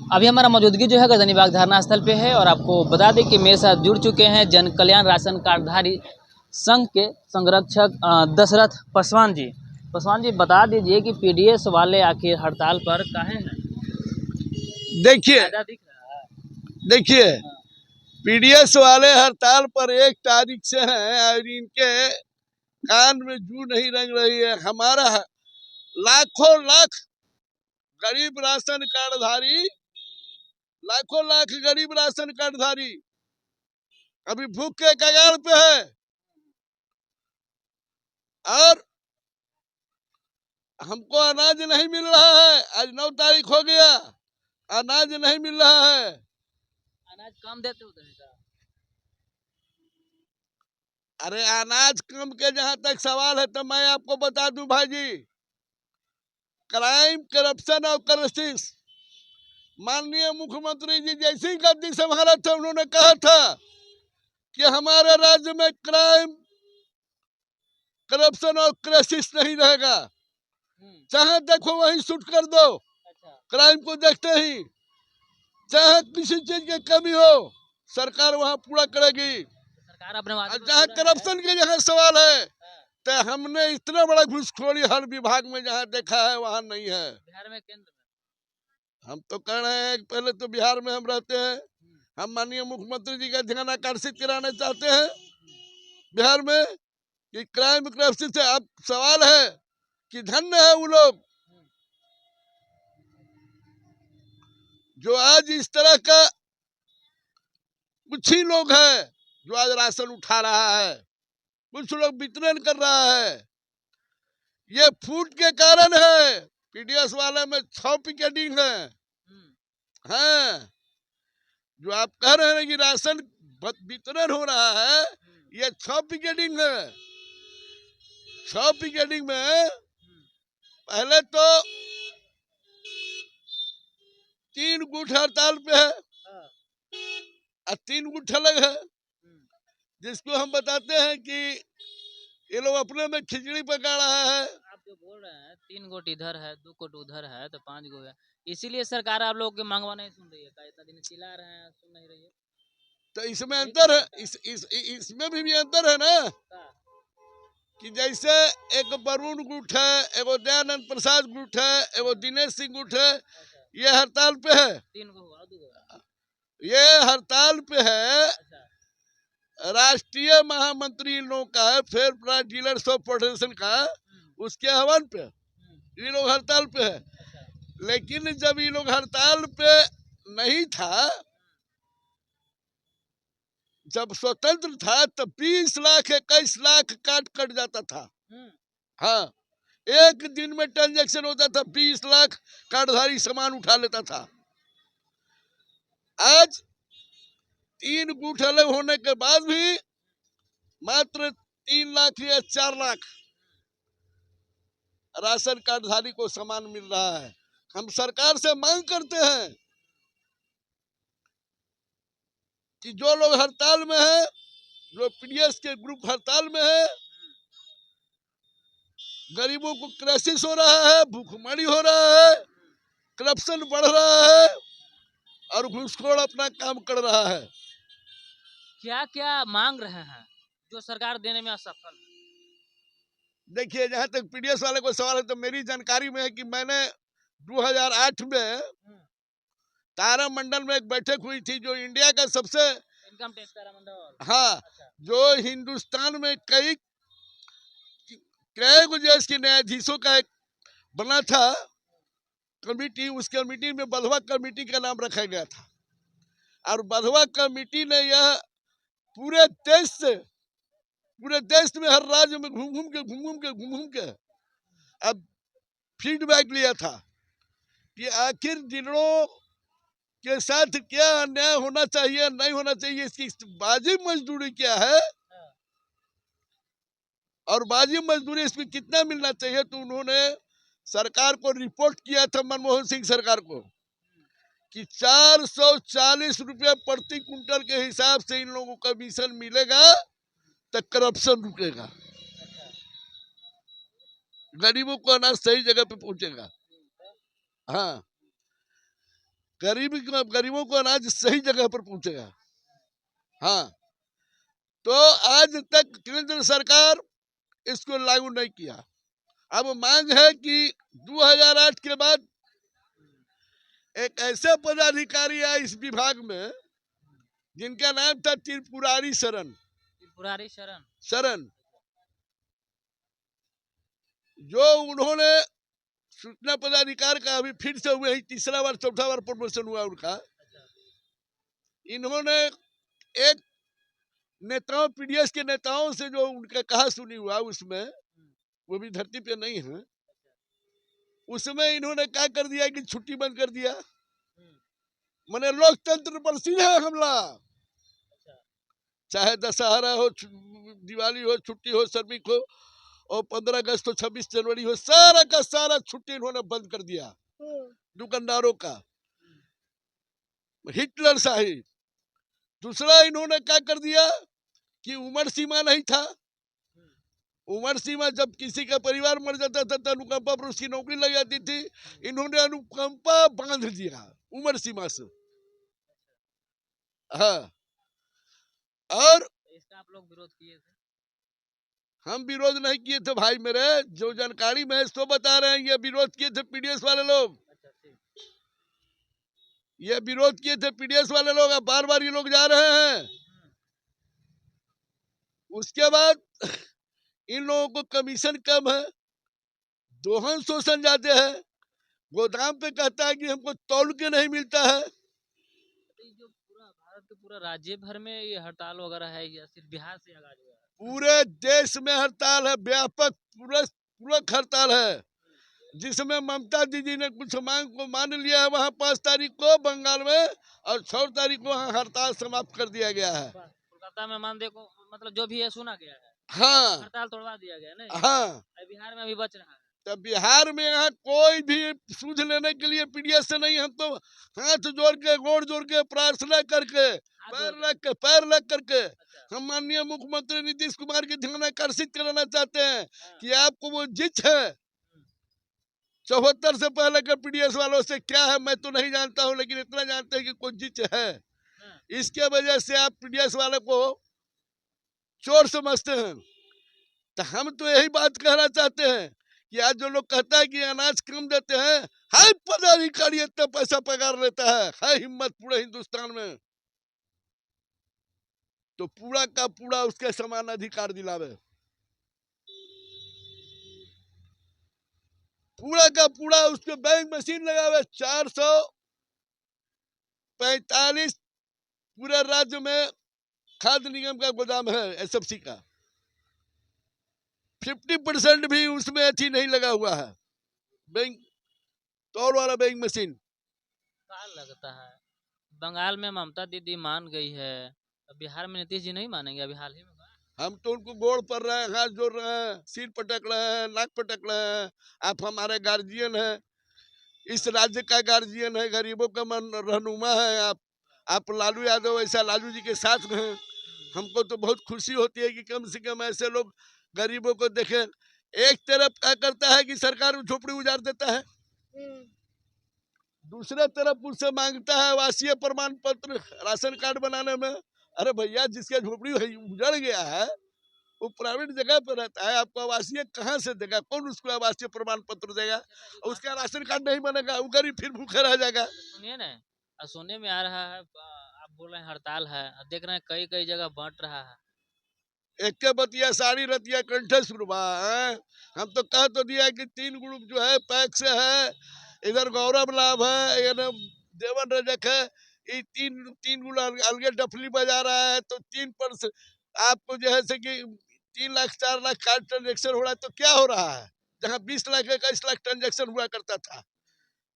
अभी हमारा मौजूदगी जो है गर्दनीबाग धरना स्थल पे है और आपको बता दें कि मेरे साथ जुड़ चुके हैं जन कल्याण राशन कार्डधारी संघ के संरक्षक दशरथ पासवान जी। पासवान जी, बता दीजिए कि पीडीएस वाले आखिर हड़ताल पर काहे हैं? देखिए फायदा दिख रहा है? देखिए हाँ। पीडीएस वाले हड़ताल पर 1 तारीख से हैं और इनके कान में जू नहीं रंग रही है। हमारा लाखों लाख गरीब राशन कार्डधारी, लाखों लाख गरीब राशन कार्डधारी अभी भूख के कगार पे है और हमको अनाज नहीं मिल रहा है। आज 9 तारीख हो गया, अनाज नहीं मिल रहा है। अनाज कम देते उधर का? अरे अनाज कम के जहां तक सवाल है तो मैं आपको बता दूं भाई जी, क्राइम, करप्शन और क्राइसिस, माननीय मुख्यमंत्री जी जैसे ही गद्दी संभाला था उन्होंने कहा था कि हमारे राज्य में क्राइम, करप्शन और क्राइसिस नहीं रहेगा। चाहे देखो वहीं शूट कर दो, अच्छा। क्राइम को देखते ही, चाहे किसी चीज की कमी हो सरकार वहां पूरा करेगी। सरकार अपने वादे पे जहाँ पूरा है। करप्शन के जहाँ सवाल है हाँ। तो हमने इतना बड़ा घुसखोरी हर विभाग में जहाँ देखा है वहां नहीं है। बिहार में, केंद्र में हम तो कह रहे हैं पहले तो बिहार में हम रहते हैं, हम माननीय मुख्यमंत्री जी का ध्यान आकर्षित कराना चाहते हैं बिहार में कि क्राइम करप्शन से अब सवाल है कि धन्य है वो लोग जो आज इस तरह का, कुछ ही लोग हैं जो आज राशन उठा रहा है, कुछ लोग वितरण कर रहा है। ये फूड के कारण है। पीडीएस वाले में 6 पिकेटिंग है। हाँ, जो आप कह रहे हैं कि राशन वितरण हो रहा है, ये 6 पिकेटिंग है। 6 पिकेटिंग में पहले तो 3 गुट हड़ताल पे है और 3 गुट अलग है, जिसको हम बताते हैं कि ये लोग अपने में खिचड़ी पका रहा है। आप जो बोल रहे हैं 3 गोट इधर है, 2 गोट उधर है, तो 5 गो है, इसीलिए सरकार आप लोग के मांगवा नहीं सुन रही है का? इतना दिन चिल्ला रहे हैं, सुन नहीं रही है, तो इसमें अंतर है, इसमें भी अंतर है ना कि जैसे एक वरुण गुट है, एगो दयानंद प्रसाद गुट है, एगो दिनेश सिंह गुट है, ये हड़ताल पे है। 3 गो हुआ, 2 गो। ये हड़ताल पे है। राष्ट्रीय महामंत्री इन लोगों का है, fair price dealers of federation का, उसके आह्वान पे ये लोग हड़ताल पे है। लेकिन जब ये लोग हड़ताल पे नहीं था, जब स्वतंत्र था तब 20 लाख 21 लाख काट कट जाता था। हाँ, एक दिन में ट्रांजैक्शन होता था, 20 लाख कार्डधारी सामान उठा लेता था। आज 3 गुट अलग होने के बाद भी मात्र 3 लाख या 4 लाख राशन कार्डधारी को सामान मिल रहा है। हम सरकार से मांग करते हैं कि जो लोग हड़ताल में है, जो पीडीएस के ग्रुप हड़ताल में है, गरीबों को क्राइसिस हो रहा है, भूखमरी हो रहा है, करप्शन बढ़ रहा है और घूसखोर अपना काम कर रहा है। क्या क्या मांग रहे हैं जो सरकार देने में असफल है? देखिए, जहां तक पीडीएस वाले को सवाल है तो मेरी जानकारी में है कि मैंने 2008 में तारामंडल में एक बैठक हुई थी, जो इंडिया का सबसे, इनकम टैक्स तारामंडल। हाँ, अच्छा। जो हिंदुस्तान में कई कई देश के न्यायाधीशों का एक बना था कमेटी, उस कमेटी में बधवा कमेटी का नाम रखा गया था और बधवा कमेटी ने यह पूरे देश में हर राज्य में घूम के अब फीडबैक लिया था कि आखिर जिलों के साथ क्या अन्याय होना चाहिए, नहीं होना चाहिए, इसकी वाजिब मजदूरी क्या है और वाजिब मजदूरी इसमें कितना मिलना चाहिए। तो उन्होंने सरकार को रिपोर्ट किया था, मनमोहन सिंह सरकार को, कि 440 रुपये प्रति कुंटल के हिसाब से इन लोगों को कमीशन मिलेगा तो करप्शन रुकेगा, गरीबों को अनाज सही जगह पे पहुंचेगा। हाँ, गरीबों को अनाज सही जगह पर पहुंचेगा। हाँ, तो आज तक केंद्र सरकार इसको लागू नहीं किया। अब मांग है कि 2008 के बाद एक ऐसे पदाधिकारी आए इस विभाग में जिनका नाम था त्रिपुरारी शरण त्रिपुरारी शरण। शरण, जो उन्होंने सूचना पदाधिकारी का अभी फिर से हुए ही तीसरा बार चौथा बार प्रमोशन हुआ उनका। इन्होंने एक नेताओं पीडीएस के नेताओं से जो उनका कहा सुनी हुआ उसमें, वो भी धरती पे नहीं है, उसमें इन्होंने क्या कर दिया कि छुट्टी बंद कर दिया। माने लोकतंत्र पर सीधा हमला। चाहे दशहरा हो, दिवाली हो, छुट्टी हो, श्रमिक हो, और 15 अगस्त हो, 26 जनवरी हो, सारा का सारा छुट्टी इन्होंने बंद कर दिया दुकानदारों का। हिटलर शाही। दूसरा इन्होंने क्या कर दिया कि उम्र सीमा नहीं था। उम्र सीमा जब किसी का परिवार मर जाता था तो अनुकंपा पर उसकी नौकरी लग जाती थी। इन्होंने अनुकंपा बांध दिया उम्र सीमा से। हाँ, और इसका आप लोग विरोध किए थे? हम विरोध नहीं किए थे भाई मेरे, जो जानकारी में है सो बता रहे हैं। ये विरोध किए थे पीडीएस वाले लोग, ये विरोध किए थे पीडीएस वाले लोग। अब बार बार ये लोग जा रहे हैं। उसके बाद इन लोगों को कमीशन कम है, दोहन शोषण जाते हैं, गोदाम पे कहता है कि हमको तौल के नहीं मिलता है। जो पूरा भारत के पूरा राज्य भर में ये हड़ताल वगैरह है या सिर्फ बिहार से आगाज हुआ है? पूरे देश में हड़ताल है, व्यापक पूरा पूरा हड़ताल है, जिसमें ममता दीदी ने कुछ मांग को मान लिया है। वहाँ 5 तारीख को बंगाल में और 6 तारीख को वहाँ हड़ताल समाप्त कर दिया गया है। कोलकाता में मानदेय को मतलब जो भी है सुना गया है। हाँ, हड़ताल तोड़वा दिया गया नहीं? हाँ, बिहार में अभी बच रहा है। तो बिहार में यहाँ कोई भी सूझ लेने के लिए पीडीएस से नहीं। हम तो हाथ जोड़ के, गोड़ जोड़ के, प्रार्थना करके, पैर लग करके हम माननीय मुख्यमंत्री नीतीश कुमार के ध्यान आकर्षित कराना चाहते हैं कि आपको वो जिच है 74 से पहले के पीडीएस वालों से क्या है मैं तो नहीं जानता हूँ, लेकिन इतना जानते हैं कि कोई जिच है। इसके वजह से आप पीडीएस वाले को चोर समझते हैं। तो हम तो यही बात कहना चाहते हैं कि आज जो लोग कहता है कि अनाज कम देते हैं, हाय पदाधिकारी इतना पैसा पगार लेता है हिम्मत पूरे हिंदुस्तान में, तो पूरा का पूरा उसके समान अधिकार दिलावे। पूरा का पूरा उसके बैंक मशीन लगावे। 445 पूरे राज्य में खाद्य निगम का गोदाम है एसएफसी का, 50% भी उसमें अच्छी नहीं लगा हुआ है बैंक, तौल वाला बैंक मशीन। क्या लगता है बंगाल में ममता दीदी मान गई है, बिहार में नीतीश जी नहीं मानेंगे? अभी हाल ही में हम तो उनको गोड़ पर रहे हैं, हाथ जोड़ रहे हैं, सिर पटक रहे हैं, नाक पटक रहे हैं। आप हमारे गार्जियन हैं, इस राज्य का गार्जियन है, गरीबों का मन रहनुमा है। आप लालू यादव ऐसा लालू जी के साथ हैं। हमको तो बहुत खुशी होती है कि कम से कम ऐसे लोग गरीबों को देखें। एक तरफ क्या करता है कि सरकार झोपड़ी उजाड़ देता है, दूसरे तरफ उससे मांगता है आवासीय प्रमाण पत्र राशन कार्ड बनाने में। अरे भैया, जिसका झोपड़ी उजड़ गया है वो प्राइवेट जगह पर रहता है, आपको आवासीय कहाँ से देगा? कौन उसको आवासीय प्रमाण पत्र देगा? उसका राशन कार्ड नहीं बनेगा, वो गरीब फिर भूखे रह जाएगा। सुनिए ना, सुनने में आ रहा है आप बोल रहे हैं हड़ताल है, देख रहे हैं कई कई जगह बांट रहा है। एक के बतिया साड़ी रतिया कंठस्थ बा। हम तो कह तो दिया कि 3 ग्रुप जो है पैक से है, इधर गौरव लाभ है, देवन रजक है, ये तीन गुना अलगे डफली बजा रहा है। तो 3% आपको जो है से कि 3 लाख 4 लाख कार्ड ट्रांजेक्शन हो रहा है, तो क्या हो रहा है जहाँ 20 लाख 21 लाख ट्रांजेक्शन हुआ करता था।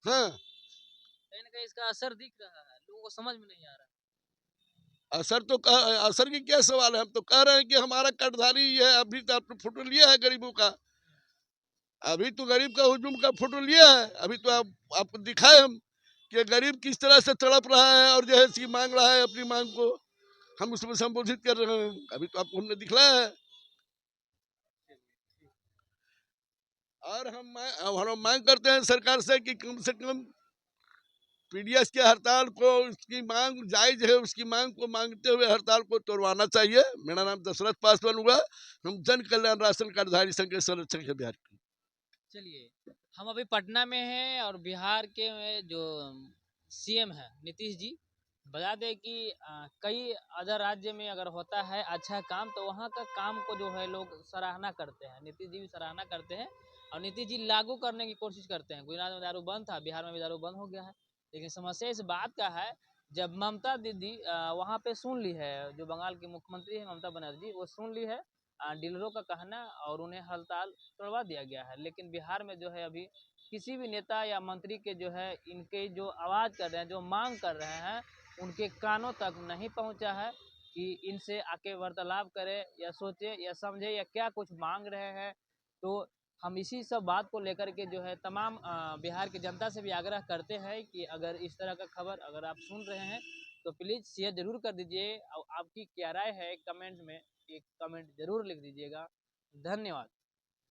हाँ, कहीं ना कहीं इसका असर दिख रहा है, लोगों को समझ में नहीं आ रहा। असर की क्या सवाल है? हम तो कह रहे हैं कि हमारा कार्डधारी है। अभी तो आपने फोटो लिया है गरीबों का, अभी तो गरीब का हुजूम का फोटो लिया है। अभी तो आपको दिखाए हम कि गरीब किस तरह से तड़प रहा है और जो है कि मांग रहा है अपनी मांग को, हम उसमें संबोधित कर रहे हैं। अभी तो आपको हमने दिखलाया है। और हम मांग करते हैं सरकार से कि कम पीडीएस के हड़ताल को उसकी मांग जायज है, उसकी मांग को मांगते हुए हड़ताल को तोड़वाना चाहिए। मेरा नाम दशरथ पासवान हुआ, हम जन कल्याण राशन कार्डधारी संघ के संरक्षक है बिहार के। चलिए, हम अभी पटना में हैं और बिहार के जो सीएम है नीतीश जी, बता दें कि कई अदर राज्य में अगर होता है अच्छा काम तो वहाँ का काम को जो है लोग सराहना करते हैं, नीतीश जी भी सराहना करते हैं और नीतीश जी लागू करने की कोशिश करते हैं। गुजरात में दारू बंद था, बिहार में भी दारू बंद हो गया है, लेकिन समस्या इस बात का है जब ममता दीदी वहाँ पे सुन ली है, जो बंगाल की मुख्यमंत्री है ममता बनर्जी, वो सुन ली है डीलरों का कहना और उन्हें हड़ताल तोड़वा दिया गया है। लेकिन बिहार में जो है अभी किसी भी नेता या मंत्री के जो है इनके जो आवाज़ कर रहे हैं, जो मांग कर रहे हैं, उनके कानों तक नहीं पहुंचा है कि इनसे आके वार्तालाप करे या सोचे या समझे या क्या कुछ मांग रहे हैं। तो हम इसी सब बात को लेकर के जो है तमाम बिहार की जनता से भी आग्रह करते हैं कि अगर इस तरह का खबर अगर आप सुन रहे हैं तो प्लीज़ शेयर जरूर कर दीजिए और आपकी क्या राय है कमेंट में एक कमेंट जरूर लिख दीजिएगा। धन्यवाद।